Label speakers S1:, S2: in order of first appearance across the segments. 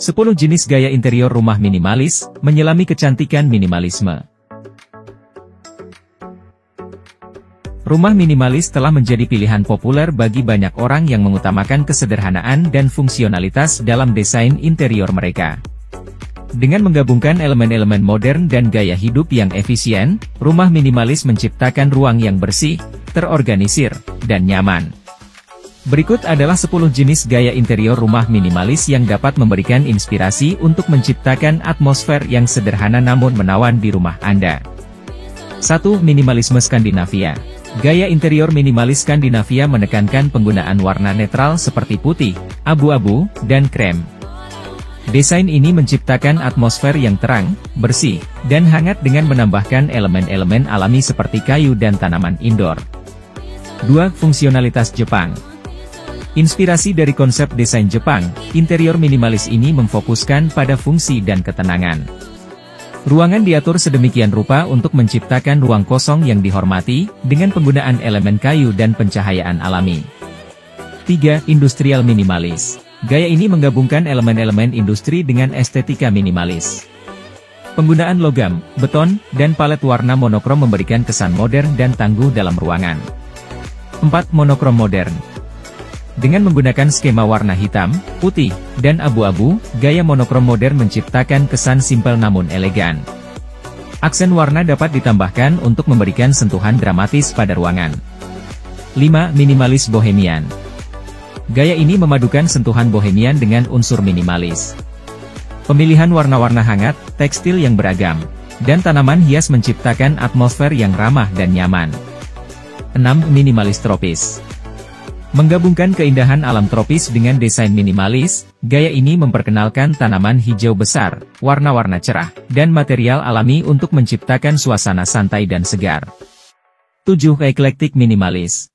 S1: 10 jenis gaya interior rumah minimalis, menyelami kecantikan minimalisme. Rumah minimalis telah menjadi pilihan populer bagi banyak orang yang mengutamakan kesederhanaan dan fungsionalitas dalam desain interior mereka. Dengan menggabungkan elemen-elemen modern dan gaya hidup yang efisien, rumah minimalis menciptakan ruang yang bersih, terorganisir, dan nyaman. Berikut adalah 10 jenis gaya interior rumah minimalis yang dapat memberikan inspirasi untuk menciptakan atmosfer yang sederhana namun menawan di rumah Anda. 1. Minimalisme Skandinavia. Gaya interior minimalis Skandinavia menekankan penggunaan warna netral seperti putih, abu-abu, dan krem. Desain ini menciptakan atmosfer yang terang, bersih, dan hangat dengan menambahkan elemen-elemen alami seperti kayu dan tanaman indoor. 2. Fungsionalitas Jepang. Inspirasi dari konsep desain Jepang, interior minimalis ini memfokuskan pada fungsi dan ketenangan. Ruangan diatur sedemikian rupa untuk menciptakan ruang kosong yang dihormati, dengan penggunaan elemen kayu dan pencahayaan alami. 3. Industrial minimalis. Gaya ini menggabungkan elemen-elemen industri dengan estetika minimalis. Penggunaan logam, beton, dan palet warna monokrom memberikan kesan modern dan tangguh dalam ruangan. 4. Monokrom modern. Dengan menggunakan skema warna hitam, putih, dan abu-abu, gaya monokrom modern menciptakan kesan simpel namun elegan. Aksen warna dapat ditambahkan untuk memberikan sentuhan dramatis pada ruangan. 5. Minimalis bohemian. Gaya ini memadukan sentuhan bohemian dengan unsur minimalis. Pemilihan warna-warna hangat, tekstil yang beragam, dan tanaman hias menciptakan atmosfer yang ramah dan nyaman. 6. Minimalis tropis. Menggabungkan keindahan alam tropis dengan desain minimalis, gaya ini memperkenalkan tanaman hijau besar, warna-warna cerah, dan material alami untuk menciptakan suasana santai dan segar. 7. Eklektik minimalis.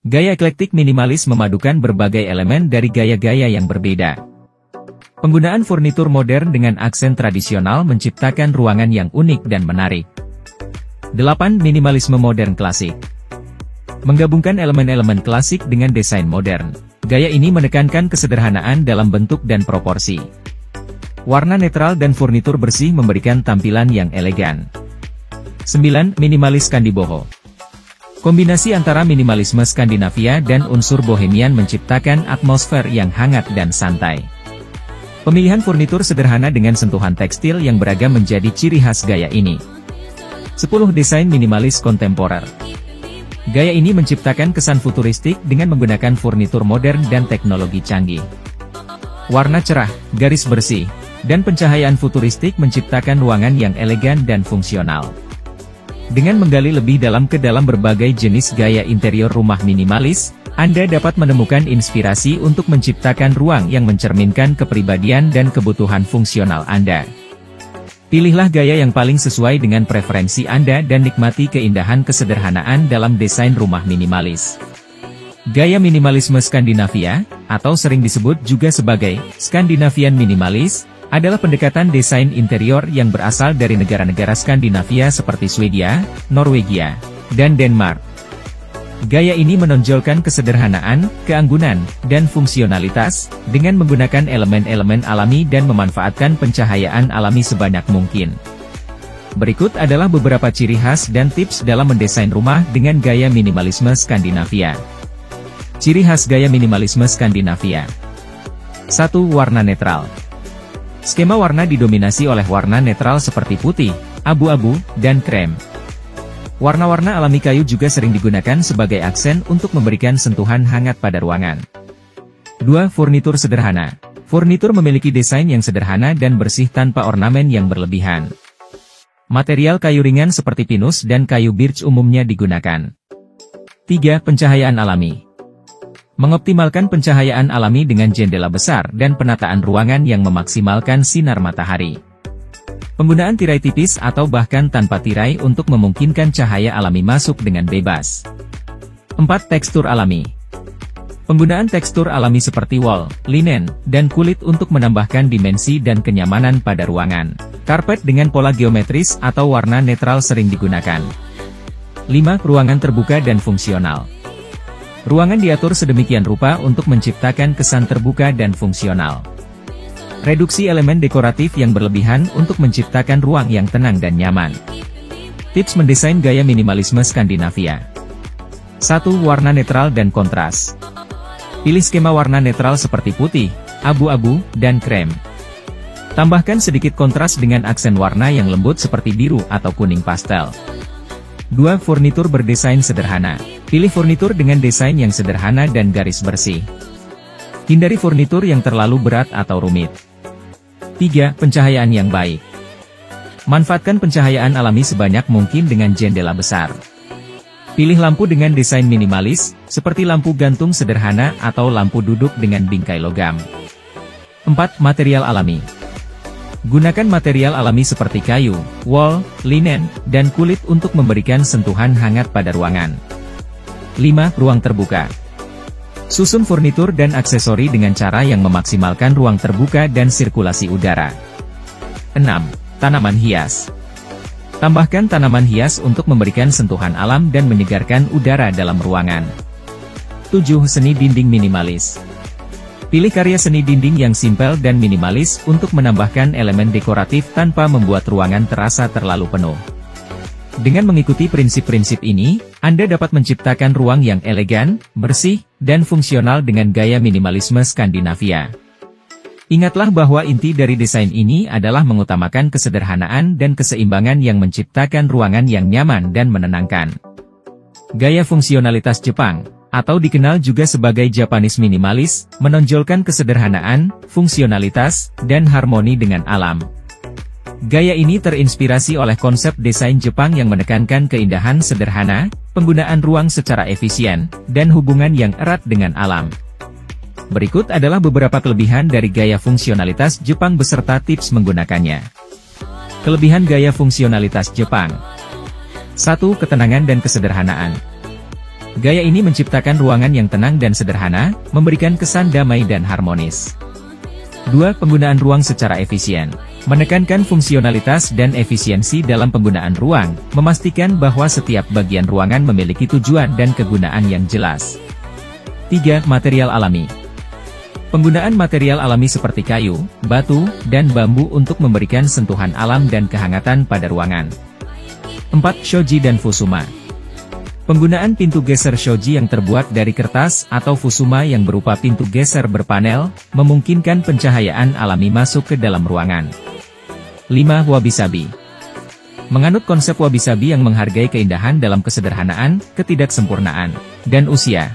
S1: Gaya eklektik minimalis memadukan berbagai elemen dari gaya-gaya yang berbeda. Penggunaan furnitur modern dengan aksen tradisional menciptakan ruangan yang unik dan menarik. 8. Minimalisme modern klasik. Menggabungkan elemen-elemen klasik dengan desain modern. Gaya ini menekankan kesederhanaan dalam bentuk dan proporsi. Warna netral dan furnitur bersih memberikan tampilan yang elegan. 9. Minimalis Skandiboho. Kombinasi antara minimalisme Skandinavia dan unsur bohemian menciptakan atmosfer yang hangat dan santai. Pemilihan furnitur sederhana dengan sentuhan tekstil yang beragam menjadi ciri khas gaya ini. 10. Desain minimalis kontemporer. Gaya ini menciptakan kesan futuristik dengan menggunakan furnitur modern dan teknologi canggih. Warna cerah, garis bersih, dan pencahayaan futuristik menciptakan ruangan yang elegan dan fungsional. Dengan menggali lebih dalam ke dalam berbagai jenis gaya interior rumah minimalis, Anda dapat menemukan inspirasi untuk menciptakan ruang yang mencerminkan kepribadian dan kebutuhan fungsional Anda. Pilihlah gaya yang paling sesuai dengan preferensi Anda dan nikmati keindahan kesederhanaan dalam desain rumah minimalis. Gaya minimalisme Skandinavia, atau sering disebut juga sebagai Scandinavian minimalis, adalah pendekatan desain interior yang berasal dari negara-negara Skandinavia seperti Swedia, Norwegia, dan Denmark. Gaya ini menonjolkan kesederhanaan, keanggunan, dan fungsionalitas, dengan menggunakan elemen-elemen alami dan memanfaatkan pencahayaan alami sebanyak mungkin. Berikut adalah beberapa ciri khas dan tips dalam mendesain rumah dengan gaya minimalisme Skandinavia. Ciri khas gaya minimalisme Skandinavia. 1. Warna netral. Skema warna didominasi oleh warna netral seperti putih, abu-abu, dan krem. Warna-warna alami kayu juga sering digunakan sebagai aksen untuk memberikan sentuhan hangat pada ruangan. 2. Furnitur sederhana. Furnitur memiliki desain yang sederhana dan bersih tanpa ornamen yang berlebihan. Material kayu ringan seperti pinus dan kayu birch umumnya digunakan. 3. Pencahayaan alami. Mengoptimalkan pencahayaan alami dengan jendela besar dan penataan ruangan yang memaksimalkan sinar matahari. Penggunaan tirai tipis atau bahkan tanpa tirai untuk memungkinkan cahaya alami masuk dengan bebas. 4. Tekstur alami. Penggunaan tekstur alami seperti wol, linen, dan kulit untuk menambahkan dimensi dan kenyamanan pada ruangan. Karpet dengan pola geometris atau warna netral sering digunakan. 5. Ruangan terbuka dan fungsional. Ruangan diatur sedemikian rupa untuk menciptakan kesan terbuka dan fungsional. Reduksi elemen dekoratif yang berlebihan untuk menciptakan ruang yang tenang dan nyaman. Tips mendesain gaya minimalisme Skandinavia. 1. Warna netral dan kontras. Pilih skema warna netral seperti putih, abu-abu, dan krem. Tambahkan sedikit kontras dengan aksen warna yang lembut seperti biru atau kuning pastel. 2. Furnitur berdesain sederhana. Pilih furnitur dengan desain yang sederhana dan garis bersih. Hindari furnitur yang terlalu berat atau rumit. 3. Pencahayaan yang baik. Manfaatkan pencahayaan alami sebanyak mungkin dengan jendela besar. Pilih lampu dengan desain minimalis, seperti lampu gantung sederhana atau lampu duduk dengan bingkai logam. 4. Material alami. Gunakan material alami seperti kayu, wol, linen, dan kulit untuk memberikan sentuhan hangat pada ruangan. 5. Ruang terbuka. Susun furnitur dan aksesori dengan cara yang memaksimalkan ruang terbuka dan sirkulasi udara. 6. Tanaman hias. Tambahkan tanaman hias untuk memberikan sentuhan alam dan menyegarkan udara dalam ruangan. 7. Seni dinding minimalis. Pilih karya seni dinding yang simpel dan minimalis untuk menambahkan elemen dekoratif tanpa membuat ruangan terasa terlalu penuh. Dengan mengikuti prinsip-prinsip ini, Anda dapat menciptakan ruang yang elegan, bersih, dan fungsional dengan gaya minimalisme Skandinavia. Ingatlah bahwa inti dari desain ini adalah mengutamakan kesederhanaan dan keseimbangan yang menciptakan ruangan yang nyaman dan menenangkan. Gaya fungsionalitas Jepang, atau dikenal juga sebagai Japanese minimalis, menonjolkan kesederhanaan, fungsionalitas, dan harmoni dengan alam. Gaya ini terinspirasi oleh konsep desain Jepang yang menekankan keindahan sederhana, penggunaan ruang secara efisien, dan hubungan yang erat dengan alam. Berikut adalah beberapa kelebihan dari gaya fungsionalitas Jepang beserta tips menggunakannya. Kelebihan gaya fungsionalitas Jepang. 1. Ketenangan dan kesederhanaan. Gaya ini menciptakan ruangan yang tenang dan sederhana, memberikan kesan damai dan harmonis. 2. Penggunaan ruang secara efisien. Menekankan fungsionalitas dan efisiensi dalam penggunaan ruang, memastikan bahwa setiap bagian ruangan memiliki tujuan dan kegunaan yang jelas. 3. Material alami. Penggunaan material alami seperti kayu, batu, dan bambu untuk memberikan sentuhan alam dan kehangatan pada ruangan. 4. Shoji dan fusuma. Penggunaan pintu geser shoji yang terbuat dari kertas atau fusuma yang berupa pintu geser berpanel, memungkinkan pencahayaan alami masuk ke dalam ruangan. 5. Wabi-sabi. Menganut konsep wabi-sabi yang menghargai keindahan dalam kesederhanaan, ketidaksempurnaan, dan usia.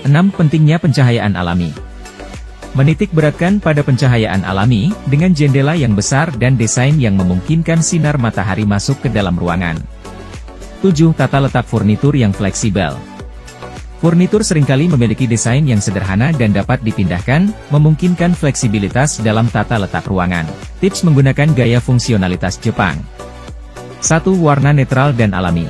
S1: 6. Pentingnya pencahayaan alami. Menitik beratkan pada pencahayaan alami, dengan jendela yang besar dan desain yang memungkinkan sinar matahari masuk ke dalam ruangan. 7. Tata letak furnitur yang fleksibel. Furnitur seringkali memiliki desain yang sederhana dan dapat dipindahkan, memungkinkan fleksibilitas dalam tata letak ruangan. Tips menggunakan gaya fungsionalitas Jepang. 1. Warna netral dan alami.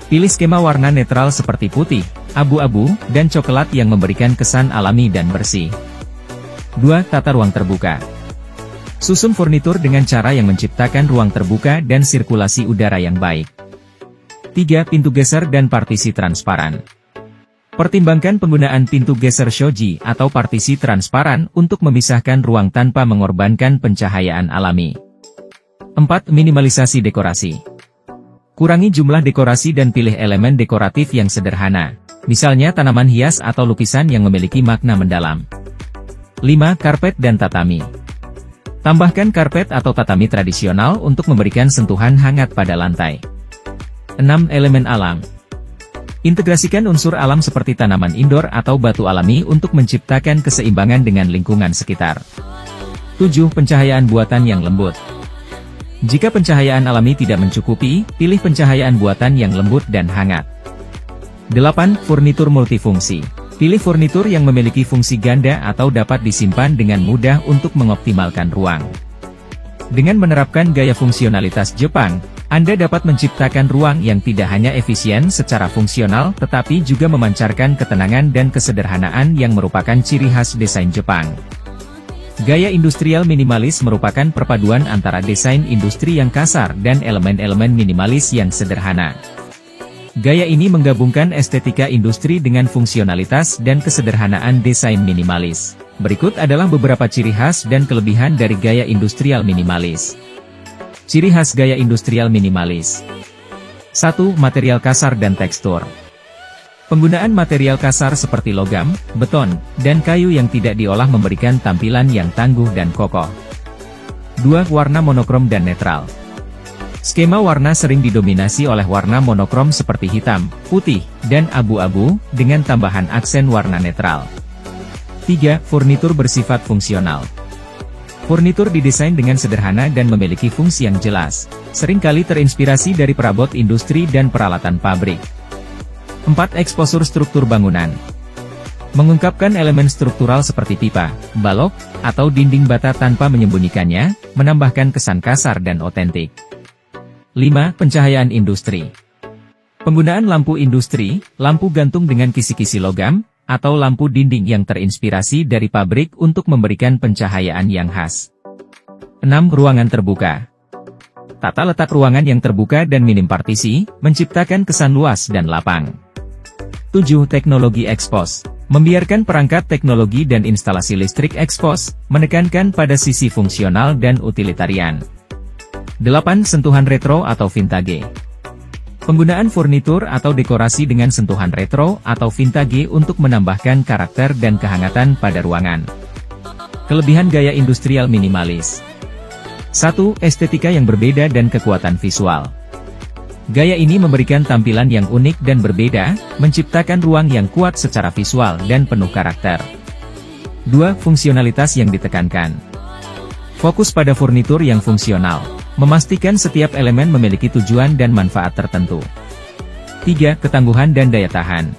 S1: Pilih skema warna netral seperti putih, abu-abu, dan coklat yang memberikan kesan alami dan bersih. 2. Tata ruang terbuka. Susun furnitur dengan cara yang menciptakan ruang terbuka dan sirkulasi udara yang baik. 3. Pintu geser dan partisi transparan. Pertimbangkan penggunaan pintu geser shoji atau partisi transparan untuk memisahkan ruang tanpa mengorbankan pencahayaan alami. 4. Minimalisasi dekorasi. Kurangi jumlah dekorasi dan pilih elemen dekoratif yang sederhana, misalnya tanaman hias atau lukisan yang memiliki makna mendalam. 5. Karpet dan tatami. Tambahkan karpet atau tatami tradisional untuk memberikan sentuhan hangat pada lantai. 6. Elemen alam. Integrasikan unsur alam seperti tanaman indoor atau batu alami untuk menciptakan keseimbangan dengan lingkungan sekitar. 7. Pencahayaan buatan yang lembut. Jika pencahayaan alami tidak mencukupi, pilih pencahayaan buatan yang lembut dan hangat. 8. Furnitur multifungsi. Pilih furnitur yang memiliki fungsi ganda atau dapat disimpan dengan mudah untuk mengoptimalkan ruang. Dengan menerapkan gaya fungsionalitas Jepang, Anda dapat menciptakan ruang yang tidak hanya efisien secara fungsional tetapi juga memancarkan ketenangan dan kesederhanaan yang merupakan ciri khas desain Jepang. Gaya industrial minimalis merupakan perpaduan antara desain industri yang kasar dan elemen-elemen minimalis yang sederhana. Gaya ini menggabungkan estetika industri dengan fungsionalitas dan kesederhanaan desain minimalis. Berikut adalah beberapa ciri khas dan kelebihan dari gaya industrial minimalis. Ciri khas gaya industrial minimalis. 1. Material kasar dan tekstur. Penggunaan material kasar seperti logam, beton, dan kayu yang tidak diolah memberikan tampilan yang tangguh dan kokoh. 2. Warna monokrom dan netral. Skema warna sering didominasi oleh warna monokrom seperti hitam, putih, dan abu-abu, dengan tambahan aksen warna netral. 3. Furnitur bersifat fungsional. Furnitur didesain dengan sederhana dan memiliki fungsi yang jelas, seringkali terinspirasi dari perabot industri dan peralatan pabrik. 4. Eksposur struktur bangunan. Mengungkapkan elemen struktural seperti pipa, balok, atau dinding bata tanpa menyembunyikannya, menambahkan kesan kasar dan otentik. 5. Pencahayaan industri. Penggunaan lampu industri, lampu gantung dengan kisi-kisi logam, atau lampu dinding yang terinspirasi dari pabrik untuk memberikan pencahayaan yang khas. 6. Ruangan terbuka. Tata letak ruangan yang terbuka dan minim partisi, menciptakan kesan luas dan lapang. 7. Teknologi ekspos. Membiarkan perangkat teknologi dan instalasi listrik ekspos, menekankan pada sisi fungsional dan utilitarian. 8. Sentuhan retro atau vintage. Penggunaan furnitur atau dekorasi dengan sentuhan retro atau vintage untuk menambahkan karakter dan kehangatan pada ruangan. Kelebihan gaya industrial minimalis. 1. Estetika yang berbeda dan kekuatan visual. Gaya ini memberikan tampilan yang unik dan berbeda, menciptakan ruang yang kuat secara visual dan penuh karakter. 2. Fungsionalitas yang ditekankan. Fokus pada furnitur yang fungsional, memastikan setiap elemen memiliki tujuan dan manfaat tertentu. 3. Ketangguhan dan daya tahan.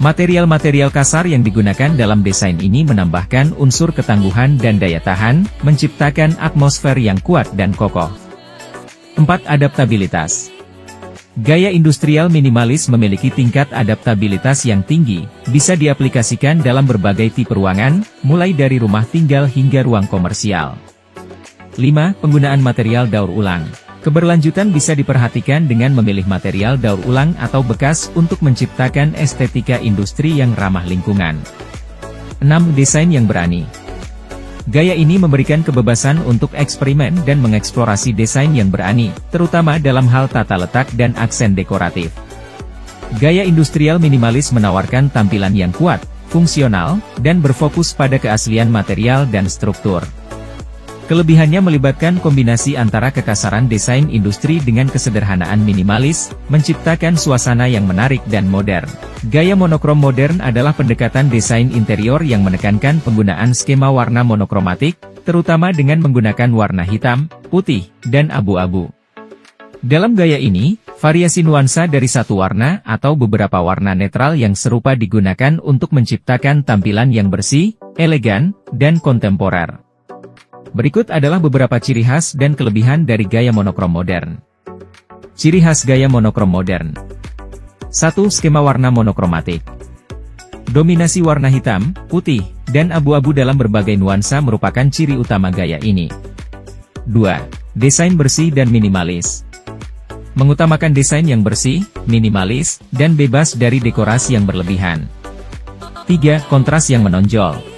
S1: Material-material kasar yang digunakan dalam desain ini menambahkan unsur ketangguhan dan daya tahan, menciptakan atmosfer yang kuat dan kokoh. 4. Adaptabilitas. Gaya industrial minimalis memiliki tingkat adaptabilitas yang tinggi, bisa diaplikasikan dalam berbagai tipe ruangan, mulai dari rumah tinggal hingga ruang komersial. 5. Penggunaan material daur ulang. Keberlanjutan bisa diperhatikan dengan memilih material daur ulang atau bekas untuk menciptakan estetika industri yang ramah lingkungan. 6. Desain yang berani. Gaya ini memberikan kebebasan untuk eksperimen dan mengeksplorasi desain yang berani, terutama dalam hal tata letak dan aksen dekoratif. Gaya industrial minimalis menawarkan tampilan yang kuat, fungsional, dan berfokus pada keaslian material dan struktur. Kelebihannya melibatkan kombinasi antara kekasaran desain industri dengan kesederhanaan minimalis, menciptakan suasana yang menarik dan modern. Gaya monokrom modern adalah pendekatan desain interior yang menekankan penggunaan skema warna monokromatik, terutama dengan menggunakan warna hitam, putih, dan abu-abu. Dalam gaya ini, variasi nuansa dari satu warna atau beberapa warna netral yang serupa digunakan untuk menciptakan tampilan yang bersih, elegan, dan kontemporer. Berikut adalah beberapa ciri khas dan kelebihan dari gaya monokrom modern. Ciri khas gaya monokrom modern. 1. Skema warna monokromatik. Dominasi warna hitam, putih, dan abu-abu dalam berbagai nuansa merupakan ciri utama gaya ini. 2. Desain bersih dan minimalis. Mengutamakan desain yang bersih, minimalis, dan bebas dari dekorasi yang berlebihan. 3. Kontras yang menonjol.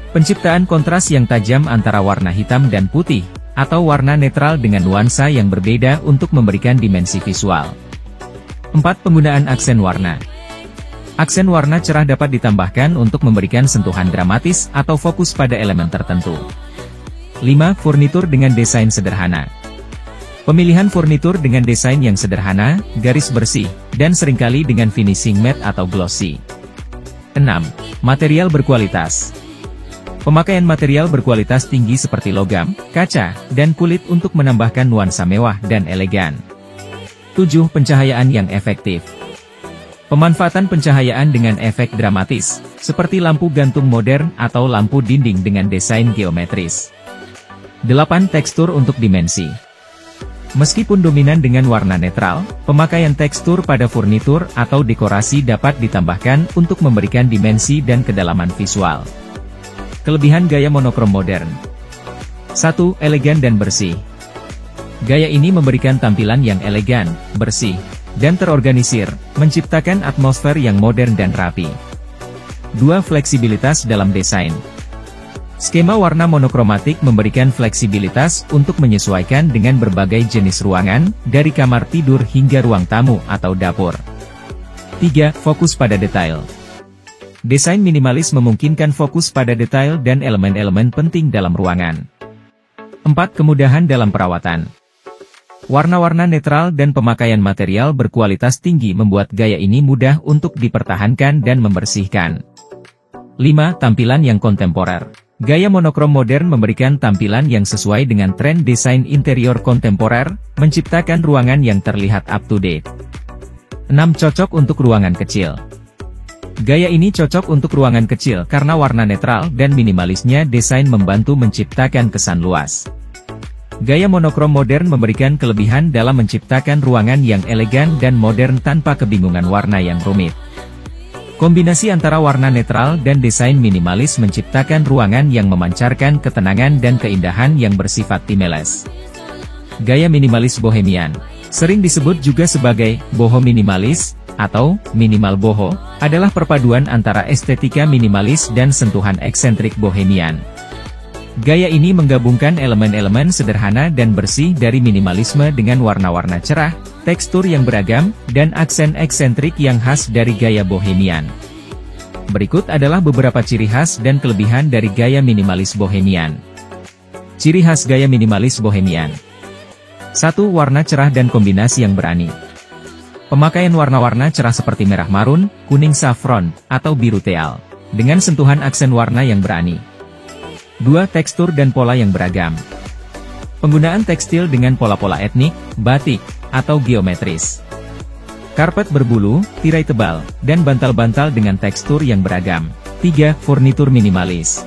S1: Penciptaan kontras yang tajam antara warna hitam dan putih, atau warna netral dengan nuansa yang berbeda untuk memberikan dimensi visual. 4. Penggunaan aksen warna. Aksen warna cerah dapat ditambahkan untuk memberikan sentuhan dramatis atau fokus pada elemen tertentu. 5. Furnitur dengan desain sederhana. Pemilihan furnitur dengan desain yang sederhana, garis bersih, dan seringkali dengan finishing matte atau glossy. 6. Material berkualitas. Pemakaian material berkualitas tinggi seperti logam, kaca, dan kulit untuk menambahkan nuansa mewah dan elegan. 7. Pencahayaan yang efektif. Pemanfaatan pencahayaan dengan efek dramatis, seperti lampu gantung modern atau lampu dinding dengan desain geometris. 8. Tekstur untuk dimensi. Meskipun dominan dengan warna netral, pemakaian tekstur pada furnitur atau dekorasi dapat ditambahkan untuk memberikan dimensi dan kedalaman visual. Kelebihan gaya monokrom modern. 1. Elegan dan bersih. Gaya ini memberikan tampilan yang elegan, bersih, dan terorganisir, menciptakan atmosfer yang modern dan rapi. 2. Fleksibilitas dalam desain. Skema warna monokromatik memberikan fleksibilitas untuk menyesuaikan dengan berbagai jenis ruangan, dari kamar tidur hingga ruang tamu atau dapur. 3. Fokus pada detail. Desain minimalis memungkinkan fokus pada detail dan elemen-elemen penting dalam ruangan. 4. Kemudahan dalam perawatan. Warna-warna netral dan pemakaian material berkualitas tinggi membuat gaya ini mudah untuk dipertahankan dan membersihkan. 5. Tampilan yang kontemporer. Gaya monokrom modern memberikan tampilan yang sesuai dengan tren desain interior kontemporer, menciptakan ruangan yang terlihat up-to-date. 6. Cocok untuk ruangan kecil. Gaya ini cocok untuk ruangan kecil karena warna netral dan minimalisnya desain membantu menciptakan kesan luas. Gaya monokrom modern memberikan kelebihan dalam menciptakan ruangan yang elegan dan modern tanpa kebingungan warna yang rumit. Kombinasi antara warna netral dan desain minimalis menciptakan ruangan yang memancarkan ketenangan dan keindahan yang bersifat timeless. Gaya minimalis bohemian, sering disebut juga sebagai boho minimalis, atau minimal boho, adalah perpaduan antara estetika minimalis dan sentuhan eksentrik bohemian. Gaya ini menggabungkan elemen-elemen sederhana dan bersih dari minimalisme dengan warna-warna cerah, tekstur yang beragam, dan aksen eksentrik yang khas dari gaya bohemian. Berikut adalah beberapa ciri khas dan kelebihan dari gaya minimalis bohemian. Ciri khas gaya minimalis bohemian. 1. Warna cerah dan kombinasi yang berani. Pemakaian warna-warna cerah seperti merah marun, kuning saffron, atau biru teal, dengan sentuhan aksen warna yang berani. 2. Tekstur dan pola yang beragam. Penggunaan tekstil dengan pola-pola etnik, batik, atau geometris. Karpet berbulu, tirai tebal, dan bantal-bantal dengan tekstur yang beragam. 3. Furnitur minimalis.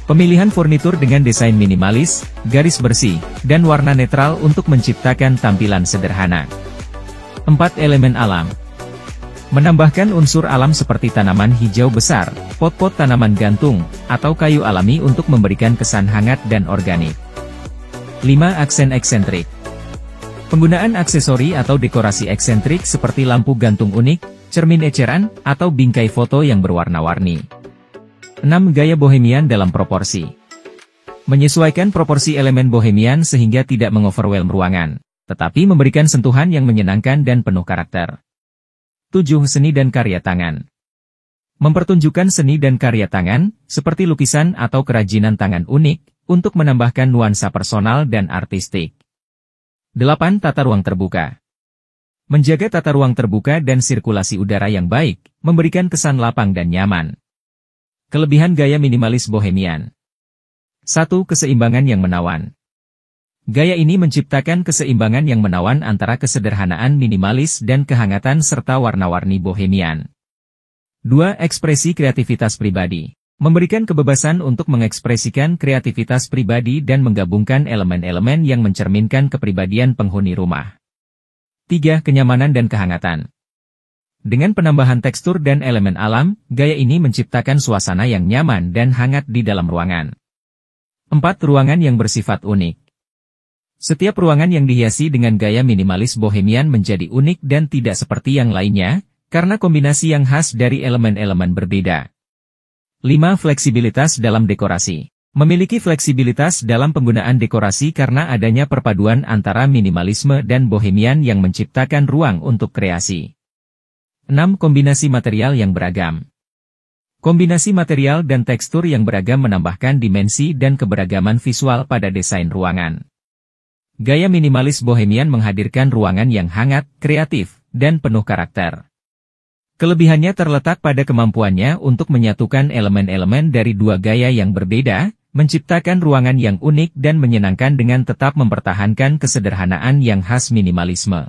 S1: Pemilihan furnitur dengan desain minimalis, garis bersih, dan warna netral untuk menciptakan tampilan sederhana. 4. Elemen alam. Menambahkan unsur alam seperti tanaman hijau besar, pot-pot tanaman gantung, atau kayu alami untuk memberikan kesan hangat dan organik. 5. Aksen eksentrik. Penggunaan aksesori atau dekorasi eksentrik seperti lampu gantung unik, cermin eceran, atau bingkai foto yang berwarna-warni. 6. Gaya bohemian dalam proporsi. Menyesuaikan proporsi elemen bohemian sehingga tidak mengoverwhelm ruangan, tetapi memberikan sentuhan yang menyenangkan dan penuh karakter. 7. Seni dan karya tangan. Mempertunjukkan seni dan karya tangan, seperti lukisan atau kerajinan tangan unik, untuk menambahkan nuansa personal dan artistik. 8. Tata ruang terbuka. Menjaga tata ruang terbuka dan sirkulasi udara yang baik, memberikan kesan lapang dan nyaman. Kelebihan gaya minimalis bohemian. 1. Keseimbangan yang menawan. Gaya ini menciptakan keseimbangan yang menawan antara kesederhanaan minimalis dan kehangatan serta warna-warni bohemian. 2. Ekspresi kreativitas pribadi. Memberikan kebebasan untuk mengekspresikan kreativitas pribadi dan menggabungkan elemen-elemen yang mencerminkan kepribadian penghuni rumah. 3. Kenyamanan dan kehangatan. Dengan penambahan tekstur dan elemen alam, gaya ini menciptakan suasana yang nyaman dan hangat di dalam ruangan. 4. Ruangan yang bersifat unik. Setiap ruangan yang dihiasi dengan gaya minimalis bohemian menjadi unik dan tidak seperti yang lainnya, karena kombinasi yang khas dari elemen-elemen berbeda. 5. Fleksibilitas dalam dekorasi. Memiliki fleksibilitas dalam penggunaan dekorasi karena adanya perpaduan antara minimalisme dan bohemian yang menciptakan ruang untuk kreasi. 6. Kombinasi material yang beragam. Kombinasi material dan tekstur yang beragam menambahkan dimensi dan keberagaman visual pada desain ruangan. Gaya minimalis bohemian menghadirkan ruangan yang hangat, kreatif, dan penuh karakter. Kelebihannya terletak pada kemampuannya untuk menyatukan elemen-elemen dari dua gaya yang berbeda, menciptakan ruangan yang unik dan menyenangkan dengan tetap mempertahankan kesederhanaan yang khas minimalisme.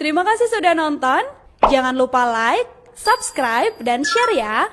S2: Terima kasih sudah nonton. Jangan lupa like, subscribe, dan share ya.